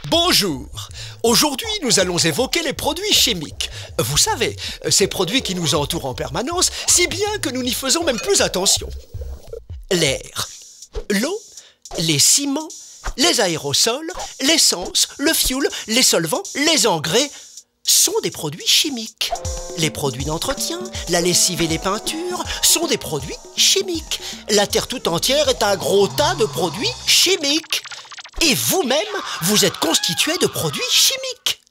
Bonjour. Aujourd'hui, nous allons évoquer les produits chimiques. Vous savez, ces produits qui nous entourent en permanence, si bien que nous n'y faisons même plus attention. L'air, l'eau, les ciments, les aérosols, l'essence, le fioul, les solvants, les engrais sont des produits chimiques. Les produits d'entretien, la lessive et les peintures sont des produits chimiques. La Terre tout entière est un gros tas de produits chimiques. Et vous-même, vous êtes constitué de produits chimiques.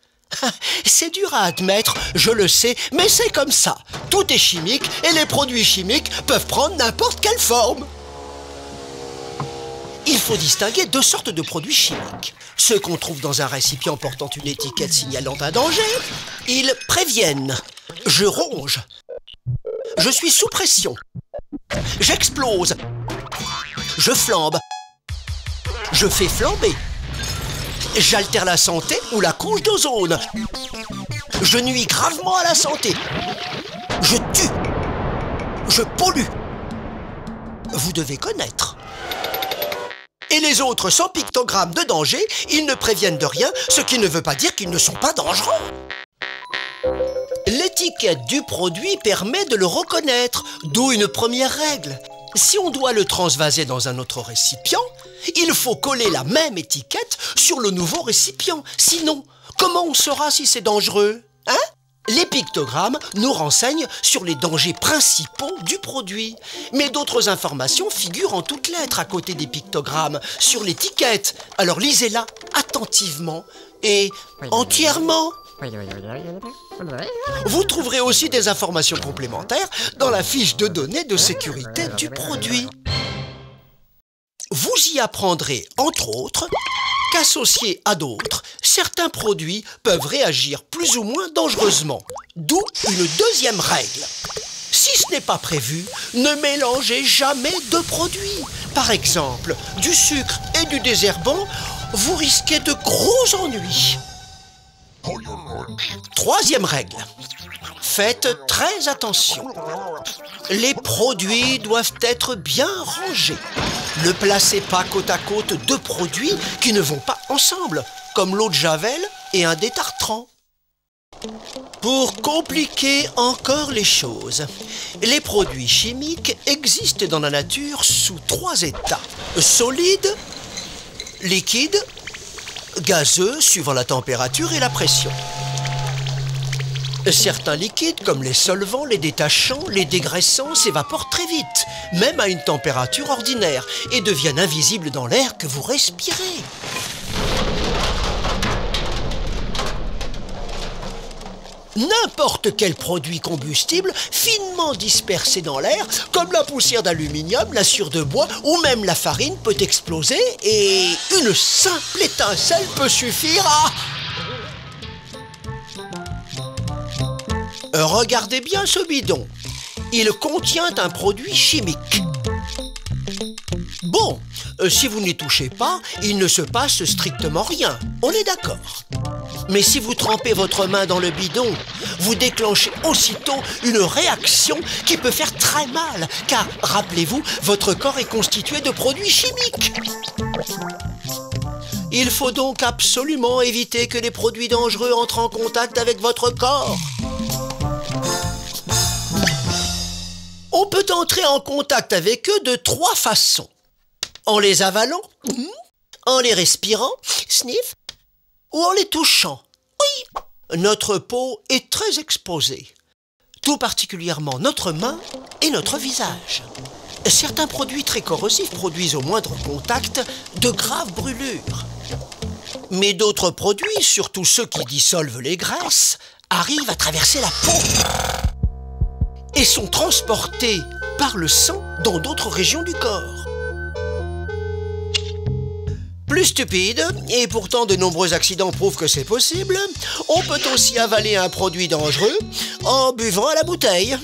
C'est dur à admettre, je le sais, mais c'est comme ça. Tout est chimique et les produits chimiques peuvent prendre n'importe quelle forme. Il faut distinguer deux sortes de produits chimiques. Ceux qu'on trouve dans un récipient portant une étiquette signalant un danger, ils préviennent. Je ronge. Je suis sous pression. J'explose. Je flambe. Je fais flamber. J'altère la santé ou la couche d'ozone. Je nuis gravement à la santé. Je tue. Je pollue. Vous devez connaître. Et les autres sans pictogramme de danger, ils ne préviennent de rien, ce qui ne veut pas dire qu'ils ne sont pas dangereux. L'étiquette du produit permet de le reconnaître, d'où une première règle. Si on doit le transvaser dans un autre récipient, il faut coller la même étiquette sur le nouveau récipient. Sinon, comment on saura si c'est dangereux, hein? Les pictogrammes nous renseignent sur les dangers principaux du produit. Mais d'autres informations figurent en toutes lettres à côté des pictogrammes, sur l'étiquette. Alors lisez-la attentivement et entièrement. Vous trouverez aussi des informations complémentaires dans la fiche de données de sécurité du produit. Vous y apprendrez, entre autres, qu'associés à d'autres, certains produits peuvent réagir plus ou moins dangereusement. D'où une deuxième règle. Si ce n'est pas prévu, ne mélangez jamais deux produits. Par exemple, du sucre et du désherbant, vous risquez de gros ennuis. Troisième règle. Faites très attention. Les produits doivent être bien rangés. Ne placez pas côte à côte deux produits qui ne vont pas ensemble, comme l'eau de Javel et un détartrant. Pour compliquer encore les choses, les produits chimiques existent dans la nature sous trois états. Solide, liquide, gazeux suivant la température et la pression. Certains liquides, comme les solvants, les détachants, les dégraissants, s'évaporent très vite, même à une température ordinaire, et deviennent invisibles dans l'air que vous respirez. N'importe quel produit combustible finement dispersé dans l'air, comme la poussière d'aluminium, la sciure de bois ou même la farine peut exploser et une simple étincelle peut suffire à... Regardez bien ce bidon. Il contient un produit chimique. Bon, si vous n'y touchez pas, il ne se passe strictement rien. On est d'accord. Mais si vous trempez votre main dans le bidon, vous déclenchez aussitôt une réaction qui peut faire très mal, car, rappelez-vous, votre corps est constitué de produits chimiques. Il faut donc absolument éviter que les produits dangereux entrent en contact avec votre corps. On peut entrer en contact avec eux de trois façons. En les avalant, en les respirant, sniff, ou en les touchant. Oui, notre peau est très exposée, tout particulièrement notre main et notre visage. Certains produits très corrosifs produisent au moindre contact de graves brûlures. Mais d'autres produits, surtout ceux qui dissolvent les graisses, arrivent à traverser la peau et sont transportés par le sang dans d'autres régions du corps. Plus stupide, et pourtant de nombreux accidents prouvent que c'est possible, on peut aussi avaler un produit dangereux en buvant à la bouteille.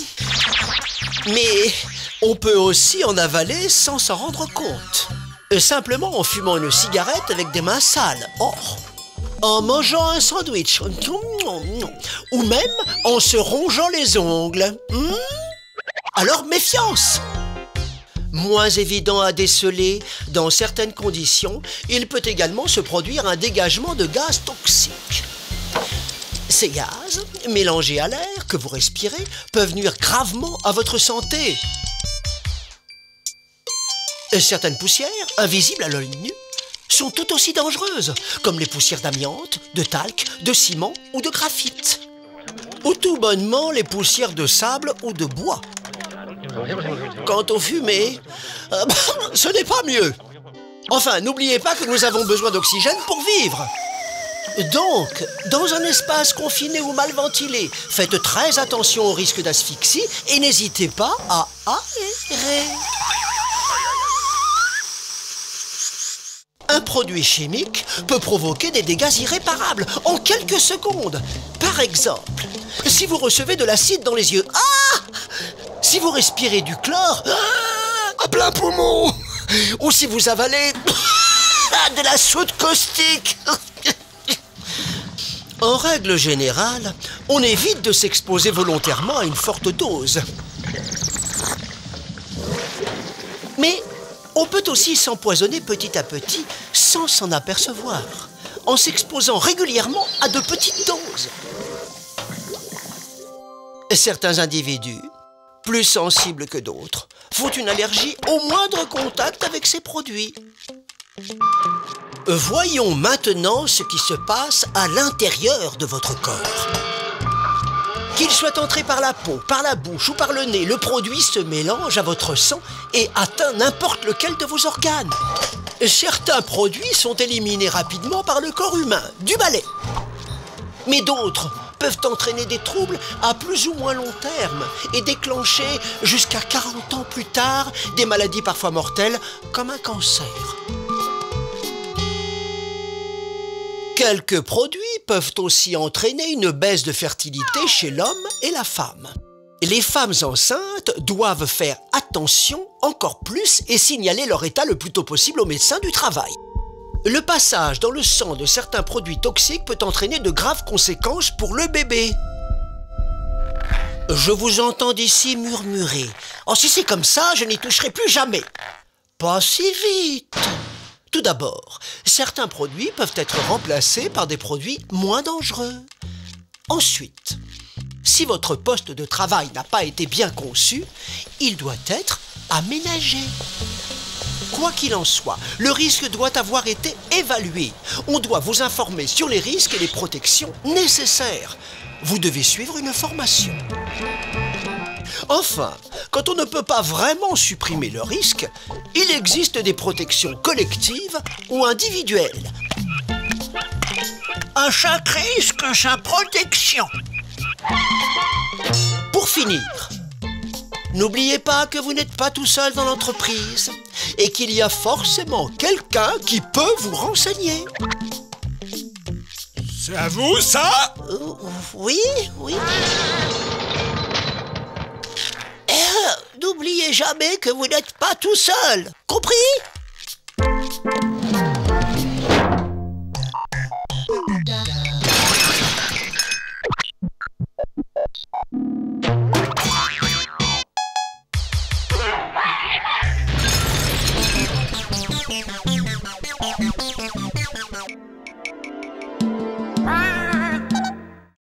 Mais on peut aussi en avaler sans s'en rendre compte. Simplement en fumant une cigarette avec des mains sales. Or, en mangeant un sandwich, ou même en se rongeant les ongles. Alors méfiance! Moins évident à déceler, dans certaines conditions, il peut également se produire un dégagement de gaz toxiques. Ces gaz, mélangés à l'air que vous respirez, peuvent nuire gravement à votre santé. Certaines poussières, invisibles à l'œil nu, sont tout aussi dangereuses, comme les poussières d'amiante, de talc, de ciment ou de graphite. Ou tout bonnement les poussières de sable ou de bois. Quant aux fumées, ce n'est pas mieux. Enfin, n'oubliez pas que nous avons besoin d'oxygène pour vivre. Donc, dans un espace confiné ou mal ventilé, faites très attention au risque d'asphyxie et n'hésitez pas à aérer. Un produit chimique peut provoquer des dégâts irréparables en quelques secondes. Par exemple, si vous recevez de l'acide dans les yeux, si vous respirez du chlore, à plein poumon, ou si vous avalez de la soude caustique. En règle générale, on évite de s'exposer volontairement à une forte dose. Mais on peut aussi s'empoisonner petit à petit sans s'en apercevoir, en s'exposant régulièrement à de petites doses. Certains individus, plus sensibles que d'autres, font une allergie au moindre contact avec ces produits. Voyons maintenant ce qui se passe à l'intérieur de votre corps. Qu'il soit entré par la peau, par la bouche ou par le nez, le produit se mélange à votre sang et atteint n'importe lequel de vos organes. Certains produits sont éliminés rapidement par le corps humain, du balai. Mais d'autres peuvent entraîner des troubles à plus ou moins long terme et déclencher jusqu'à 40 ans plus tard des maladies parfois mortelles comme un cancer. Quelques produits peuvent aussi entraîner une baisse de fertilité chez l'homme et la femme. Les femmes enceintes doivent faire attention encore plus et signaler leur état le plus tôt possible au médecin du travail. Le passage dans le sang de certains produits toxiques peut entraîner de graves conséquences pour le bébé. Je vous entends d'ici murmurer. « Oh, si c'est comme ça, je n'y toucherai plus jamais !» Pas si vite! Tout d'abord, certains produits peuvent être remplacés par des produits moins dangereux. Ensuite, si votre poste de travail n'a pas été bien conçu, il doit être aménagé. Quoi qu'il en soit, le risque doit avoir été évalué. On doit vous informer sur les risques et les protections nécessaires. Vous devez suivre une formation. Enfin, quand on ne peut pas vraiment supprimer le risque, il existe des protections collectives ou individuelles. À chaque risque, sa protection. Pour finir, n'oubliez pas que vous n'êtes pas tout seul dans l'entreprise et qu'il y a forcément quelqu'un qui peut vous renseigner. C'est à vous, ça? Oui. N'oubliez jamais que vous n'êtes pas tout seul. Compris?